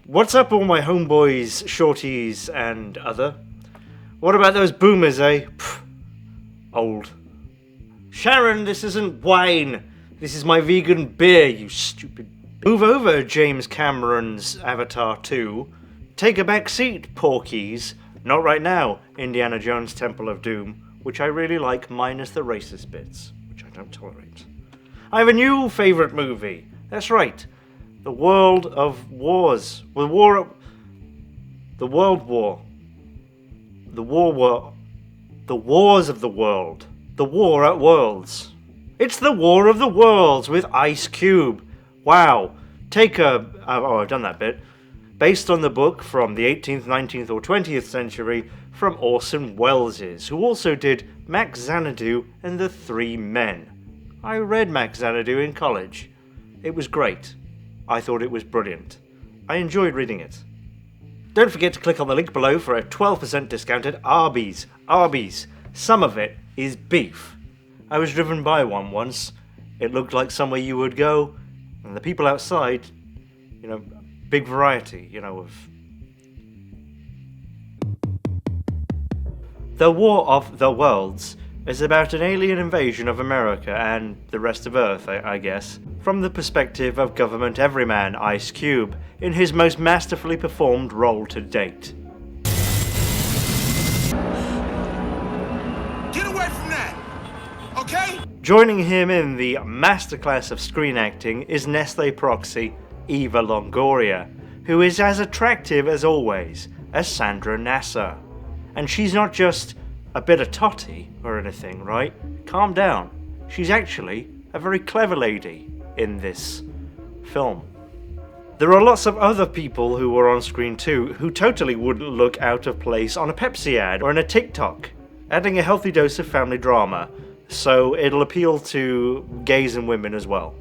What's up, all my homeboys, shorties, and other? What about those boomers, eh? Pfft, old. Sharon, this isn't wine. This is my vegan beer, you stupid. Move over, James Cameron's Avatar 2. Take a back seat, porkies. Not right now, Indiana Jones Temple of Doom, which I really like, minus the racist bits, which I don't tolerate. I have a new favourite movie. That's right. The World of Wars. The World War. The Wars of the World. The War at Worlds. It's the War of the Worlds with Ice Cube. Wow. I've done that bit. Based on the book from the 18th, 19th or 20th century from Orson Welles, who also did Max Xanadu and the Three Men. I read Max Xanadu in college. It was great. I thought it was brilliant. I enjoyed reading it. Don't forget to click on the link below for a 12% discount at Arby's. Arby's. Some of it is beef. I was driven by one once. It looked like somewhere you would go, and the people outside, big variety, of... The War of the Worlds is about an alien invasion of America and the rest of Earth, I guess, from the perspective of government everyman Ice Cube in his most masterfully performed role to date. Get away from that, okay? Joining him in the masterclass of screen acting is Nestle proxy Eva Longoria, who is as attractive as always as Sandra Nasser. And she's not just a bit of totty or anything, right? Calm down. She's actually a very clever lady in this film. There are lots of other people who were on screen too who totally wouldn't look out of place on a Pepsi ad or in a TikTok, adding a healthy dose of family drama, so it'll appeal to gays and women as well.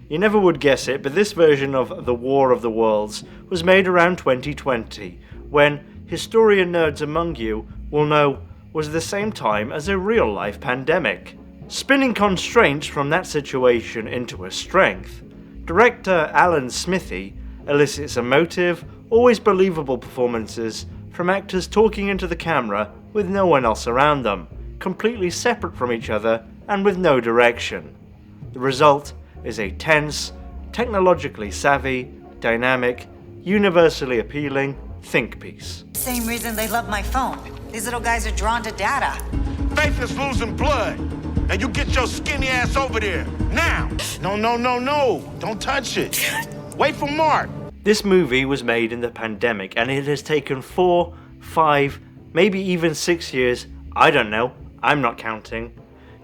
You never would guess it, but this version of The War of the Worlds was made around 2020, when historian nerds among you will know was the same time as a real-life pandemic. Spinning constraints from that situation into a strength, director Alan Smithy elicits emotive, always believable performances from actors talking into the camera with no one else around them, completely separate from each other and with no direction. The result is a tense, technologically savvy, dynamic, universally appealing think piece. Same reason they love my phone. These little guys are drawn to data. Faith is losing blood. Now you get your skinny ass over there. Now. No. Don't touch it. Wait for Mark. This movie was made in the pandemic, and it has taken 4, 5, maybe even 6 years, I don't know, I'm not counting,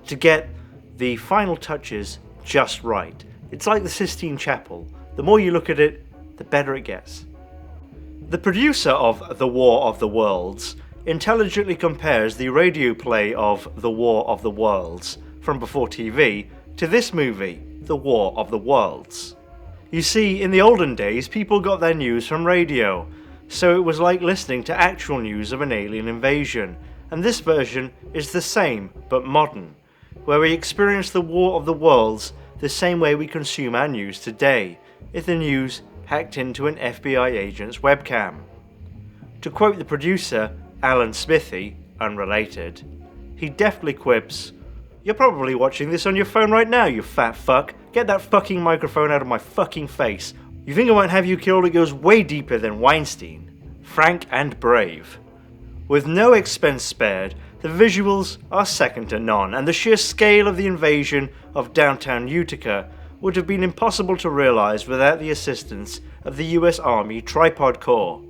to get the final touches just right. It's like the Sistine Chapel. The more you look at it, the better it gets. The producer of The War of the Worlds intelligently compares the radio play of The War of the Worlds from before TV to this movie, The War of the Worlds. You see, in the olden days, people got their news from radio, so it was like listening to actual news of an alien invasion, and this version is the same, but modern, where we experience the War of the Worlds the same way we consume our news today, if the news hacked into an FBI agent's webcam. To quote the producer, Alan Smithy, unrelated, he deftly quips, "You're probably watching this on your phone right now, you fat fuck. Get that fucking microphone out of my fucking face. You think I won't have you killed? It goes way deeper than Weinstein. Frank and brave." With no expense spared, the visuals are second to none, and the sheer scale of the invasion of downtown Utica would have been impossible to realize without the assistance of the US Army Tripod Corps.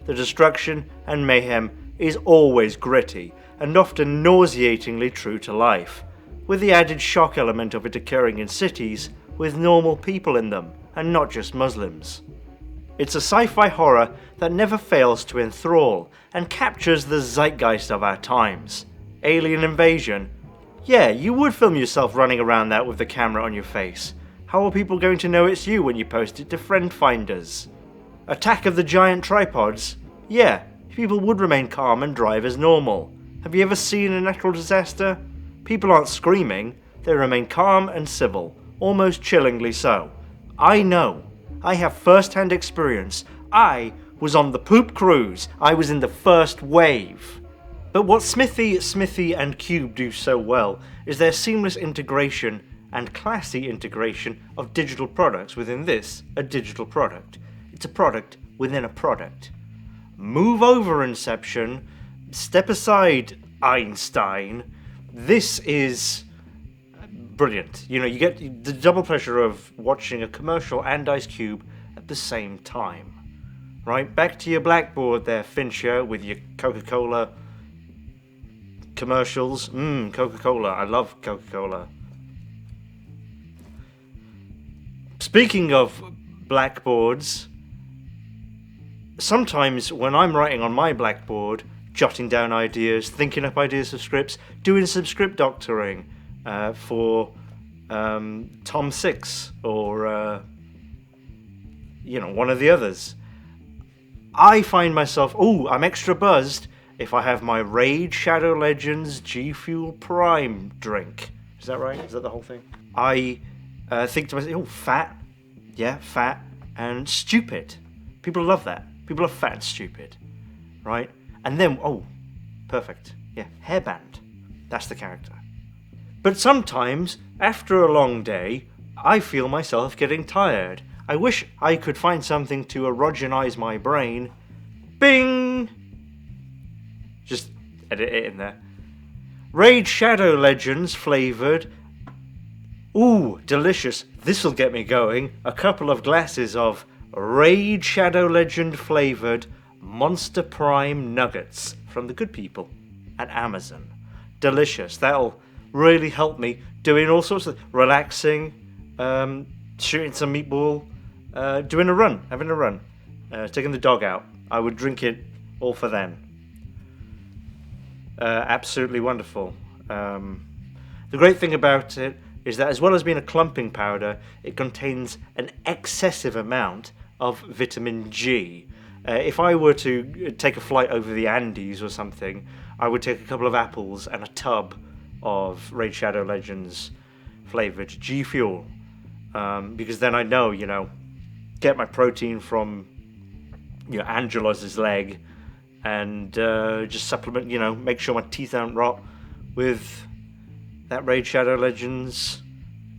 The destruction and mayhem is always gritty and often nauseatingly true to life, with the added shock element of it occurring in cities with normal people in them and not just Muslims. It's a sci-fi horror that never fails to enthrall and captures the zeitgeist of our times. Alien invasion. Yeah, you would film yourself running around that with the camera on your face. How are people going to know it's you when you post it to friend finders? Attack of the giant tripods? Yeah, people would remain calm and drive as normal. Have you ever seen a natural disaster? People aren't screaming, they remain calm and civil, almost chillingly so. I know. I have first-hand experience I was on the poop cruise. I was in the first wave. But what Smithy and Cube do so well is their seamless integration and classy integration of digital products within this, a digital product. It's a product within a product. Move over, Inception. Step aside, Einstein. This is brilliant. You know, you get the double pleasure of watching a commercial and Ice Cube at the same time. Right, back to your blackboard there, Fincher, with your Coca-Cola commercials. Coca-Cola. I love Coca-Cola. Speaking of blackboards, sometimes when I'm writing on my blackboard, jotting down ideas, thinking up ideas for scripts, doing some script doctoring for Tom Six or one of the others, I find myself, I'm extra buzzed if I have my Raid Shadow Legends G Fuel Prime drink. Is that right? Is that the whole thing? I think to myself, fat. Yeah, fat and stupid. People love that. People are fat and stupid. Right? And then, perfect. Yeah, hairband. That's the character. But sometimes, after a long day, I feel myself getting tired. I wish I could find something to erogenize my brain. Bing! Just edit it in there. Raid Shadow Legends flavored. Ooh, delicious. This'll get me going. A couple of glasses of Raid Shadow Legend flavored Monster Prime nuggets from the good people at Amazon. Delicious. That'll really help me doing all sorts of relaxing, shooting some meatball, doing a run, having a run, taking the dog out. I would drink it all for them. Absolutely wonderful. The great thing about it is that as well as being a clumping powder, it contains an excessive amount of vitamin G. If I were to take a flight over the Andes or something, I would take a couple of apples and a tub of Raid Shadow Legends flavored G Fuel, because then I know, get my protein from Angela's leg, and just supplement, make sure my teeth don't rot with that Raid Shadow Legends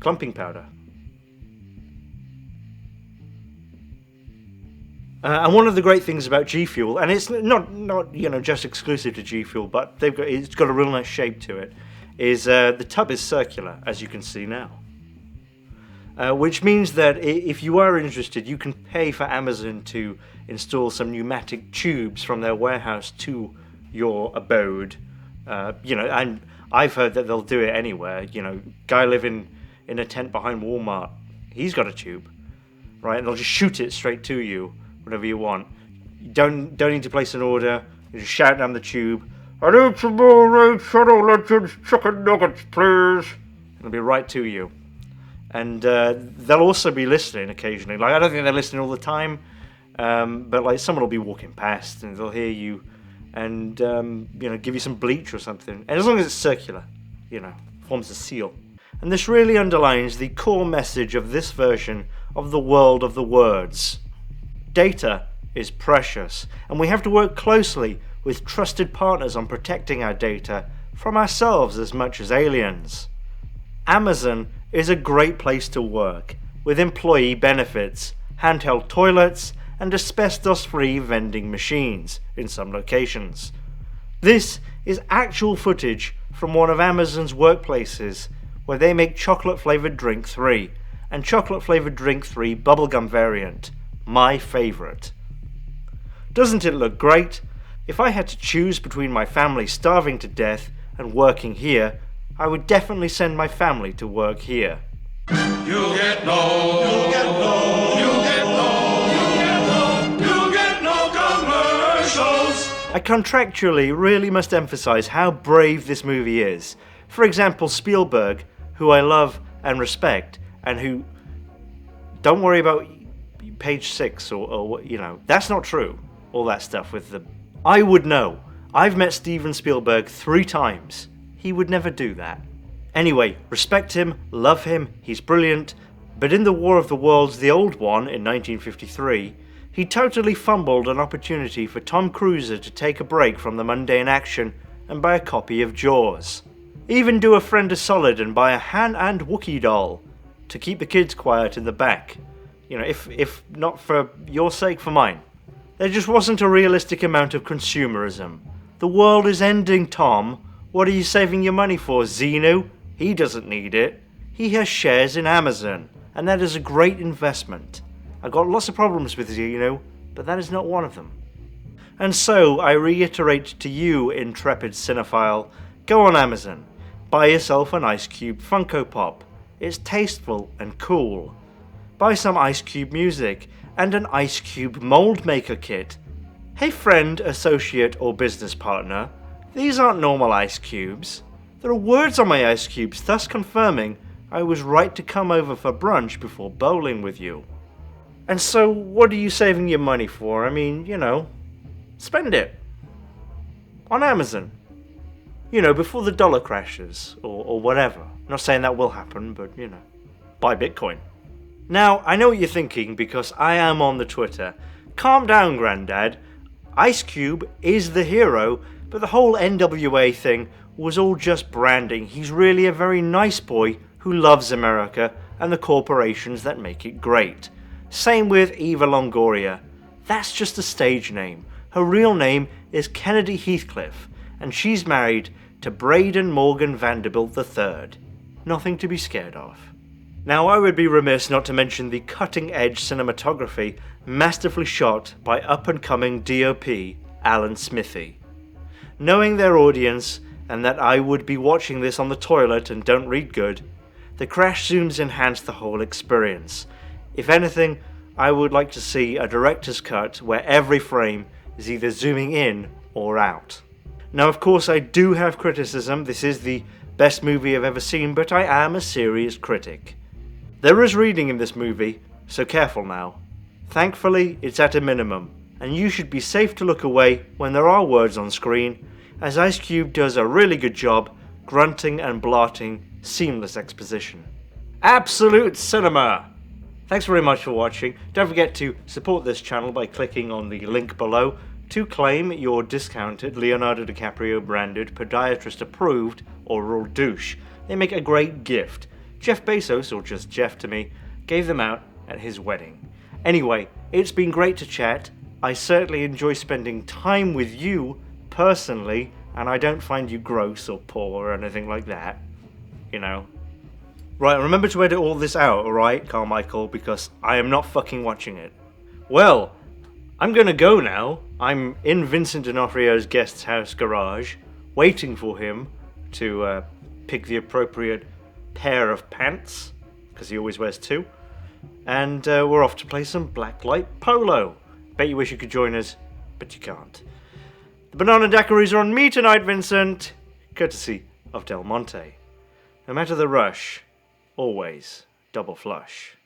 clumping powder. And one of the great things about G Fuel, and it's not just exclusive to G Fuel, but it's got a real nice shape to it, is the tub is circular, as you can see now. Which means that if you are interested, you can pay for Amazon to install some pneumatic tubes from their warehouse to your abode. And I've heard that they'll do it anywhere. Guy living in a tent behind Walmart, he's got a tube, right? And they'll just shoot it straight to you whenever you want. You don't need to place an order. You just shout down the tube, "I need some more Raid Shadow Legends chicken nuggets, please." And it'll be right to you. And they'll also be listening occasionally. Like, I don't think they're listening all the time, but like someone will be walking past and they'll hear you and give you some bleach or something. And as long as it's circular, forms a seal. And this really underlines the core message of this version of the world of the words. Data is precious, and we have to work closely with trusted partners on protecting our data from ourselves as much as aliens. Amazon is a great place to work, with employee benefits, handheld toilets, and asbestos-free vending machines in some locations. This is actual footage from one of Amazon's workplaces, where they make chocolate-flavoured Drink 3, and chocolate-flavoured Drink 3 bubblegum variant, my favourite. Doesn't it look great? If I had to choose between my family starving to death and working here, I would definitely send my family to work here. You'll get no commercials. I contractually really must emphasize how brave this movie is. For example, Spielberg, who I love and respect, and who, don't worry about page 6 or that's not true. All that stuff with the, I would know. I've met Steven Spielberg 3 times. He would never do that. Anyway, respect him, love him, he's brilliant, but in The War of the Worlds, the old one in 1953, He totally fumbled an opportunity for Tom Cruise to take a break from the mundane action and buy a copy of Jaws. Even do a friend a solid and buy a Han and Wookiee doll to keep the kids quiet in the back. You know, if not for your sake, for mine. There just wasn't a realistic amount of consumerism. The world is ending, Tom. What are you saving your money for, Xenu? He doesn't need it. He has shares in Amazon, and that is a great investment. I've got lots of problems with Xenu, but that is not one of them. And so, I reiterate to you, intrepid cinephile, go on Amazon. Buy yourself an Ice Cube Funko Pop. It's tasteful and cool. Buy some Ice Cube music and an Ice Cube mold maker kit. Hey friend, associate or business partner, these aren't normal ice cubes. There are words on my ice cubes, thus confirming I was right to come over for brunch before bowling with you. And so, what are you saving your money for? I mean, you know, spend it. On Amazon. You know, before the dollar crashes, or whatever. I'm not saying that will happen, but, you know, buy Bitcoin. Now, I know what you're thinking, because I am on the Twitter. Calm down, Grandad. Ice Cube is the hero, but the whole NWA thing was all just branding. He's really a very nice boy who loves America and the corporations that make it great. Same with Eva Longoria. That's just a stage name. Her real name is Kennedy Heathcliff, and she's married to Braden Morgan Vanderbilt III. Nothing to be scared of. Now, I would be remiss not to mention the cutting-edge cinematography masterfully shot by up-and-coming DOP Alan Smithy. Knowing their audience, and that I would be watching this on the toilet and don't read good, the crash zooms enhance the whole experience. If anything, I would like to see a director's cut where every frame is either zooming in or out. Now, of course, I do have criticism. This is the best movie I've ever seen, but I am a serious critic. There is reading in this movie, so careful now. Thankfully, it's at a minimum, and you should be safe to look away when there are words on screen, as Ice Cube does a really good job grunting and blarting seamless exposition. Absolute cinema! Thanks very much for watching. Don't forget to support this channel by clicking on the link below to claim your discounted Leonardo DiCaprio branded podiatrist approved oral douche. They make a great gift. Jeff Bezos, or just Jeff to me, gave them out at his wedding. Anyway, it's been great to chat. I certainly enjoy spending time with you personally, and I don't find you gross or poor or anything like that. You know. Right, remember to edit all this out, alright, Carmichael, because I am not fucking watching it. Well, I'm gonna go now. I'm in Vincent D'Onofrio's guest's house garage, waiting for him to pick the appropriate pair of pants, because he always wears two. And we're off to play some blacklight polo. Bet you wish you could join us, but you can't. The banana daiquiris are on me tonight, Vincent, courtesy of Del Monte. No matter the rush, always double flush.